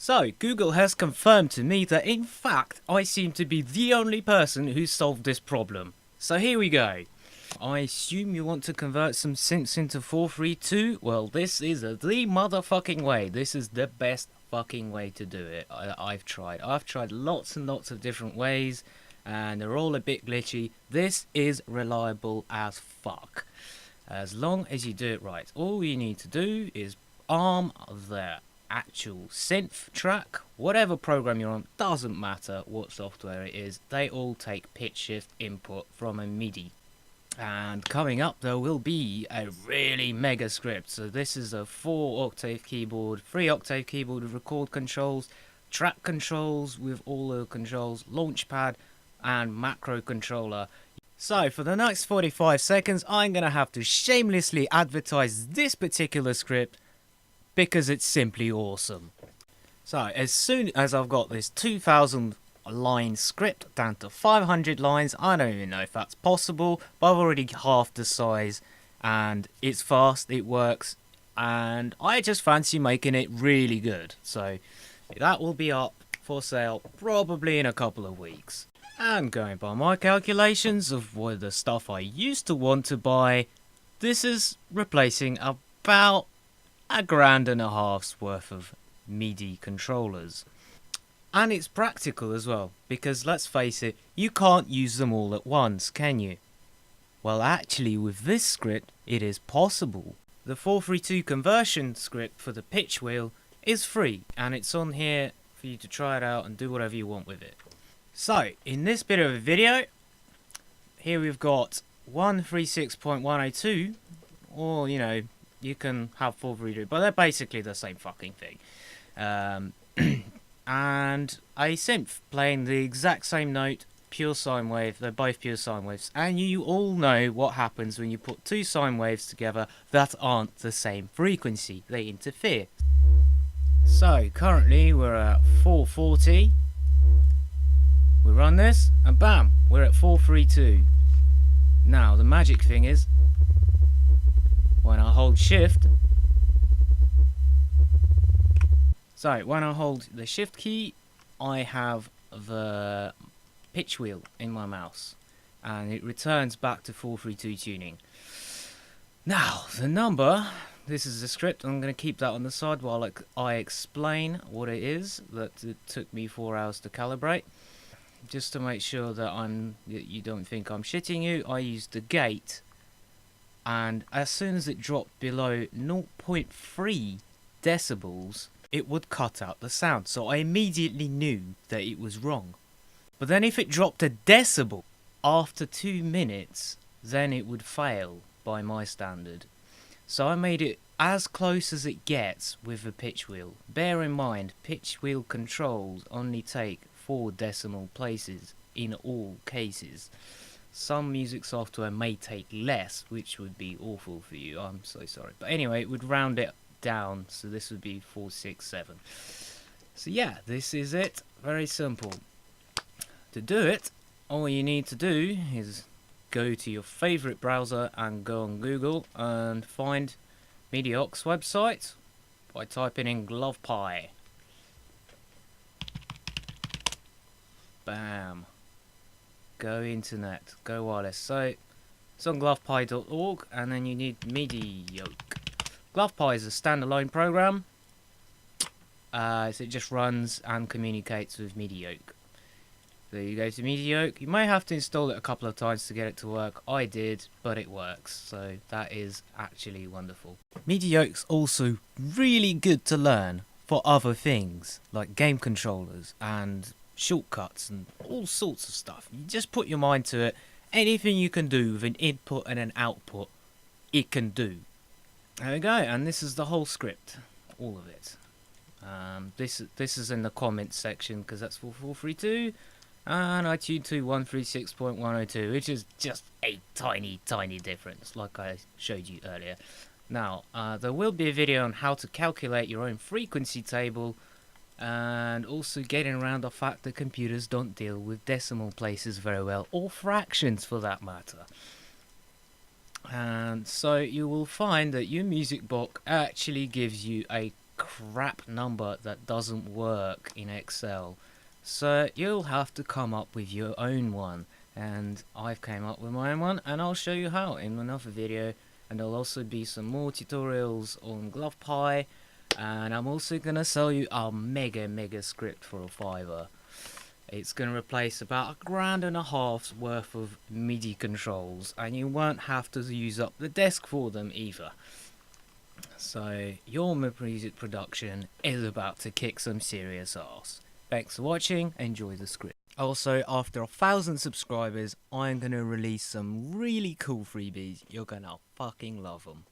So, Google has confirmed to me that in fact, I seem to be the only person who solved this problem. So here we go. I assume you want to convert some synths into 432? Well, this is the motherfucking way. This is the best fucking way to do it. I've tried lots and lots of different ways, and they're all a bit glitchy. This is reliable as fuck. As long as you do it right. All you need to do is arm the actual synth track, whatever program you're on, doesn't matter what software it is, they all take pitch shift input from a MIDI. And coming up there will be a really mega script. So this is a 4-octave keyboard, 3-octave keyboard with record controls, track controls with all the controls, launchpad and macro controller. So for the next 45 seconds I'm gonna have to shamelessly advertise this particular script because it's simply awesome. So as soon as I've got this 2000 line script down to 500 lines, I don't even know if that's possible, but I've already halved the size and it's fast, it works, and I just fancy making it really good. So that will be up for sale probably in a couple of weeks. And going by my calculations of what the stuff I used to want to buy, this is replacing about $1.50 worth of MIDI controllers. And it's practical as well, because let's face it, you can't use them all at once, can you? Well, actually with this script it is possible. The 432 conversion script for the PitchWheel is free, and it's on here for you to try it out and do whatever you want with it. So in this bit of a video, here we've got 136.102, or you know, you can have 432, but they're basically the same fucking thing. And a synth playing the exact same note, pure sine wave. They're both pure sine waves, and you all know what happens when you put two sine waves together that aren't the same frequency. They interfere. So currently we're at 440. We run this and bam, we're at 432. Now the magic thing is, when I hold shift, so when I hold the shift key, I have the pitch wheel in my mouse and it returns back to 432 tuning. Now the number, this is the script, I'm going to keep that on the side while I explain what it is that it took me 4 hours to calibrate. Just to make sure that you don't think I'm shitting you, I used the gate, and as soon as it dropped below 0.3 decibels, it would cut out the sound. So I immediately knew that it was wrong. But then if it dropped a decibel after 2 minutes, then it would fail by my standard. So I made it as close as it gets with the pitch wheel. Bear in mind, pitch wheel controls only take 4 decimal places in all cases. Some music software may take less, which would be awful for you. I'm so sorry. But anyway, it would round it down, so this would be 467. So yeah, this is it. Very simple. To do it, all you need to do is go to your favorite browser and go on Google and find Medioc's website by typing in Glovepie. Bam. Go internet, go wireless. So it's on glovepie.org, and then you need Mediok. Glovepie is a standalone program, so it just runs and communicates with Mediok. So you go to Mediok. You may have to install it a couple of times to get it to work. I did, but it works, so that is actually wonderful. Mediok's also really good to learn for other things, like game controllers and shortcuts and all sorts of stuff. You just put your mind to it. Anything you can do with an input and an output, it can do. There we go, and this is the whole script, all of it. This is in the comments section because that's for 432, and I tuned to 136.102, which is just a tiny difference, like I showed you earlier. Now there will be a video on how to calculate your own frequency table, and also getting around the fact that computers don't deal with decimal places very well, or fractions for that matter. And so you will find that your music box actually gives you a crap number that doesn't work in Excel. So you'll have to come up with your own one, and I've came up with my own one, and I'll show you how in another video. And there'll also be some more tutorials on Glovepie, and I'm also gonna sell you a mega script for a $5. It's gonna replace about $1,500 worth of MIDI controls, and you won't have to use up the desk for them either. So your music production is about to kick some serious ass. Thanks for watching, enjoy the script. Also, after 1,000 subscribers, I'm gonna release some really cool freebies. You're gonna fucking love them.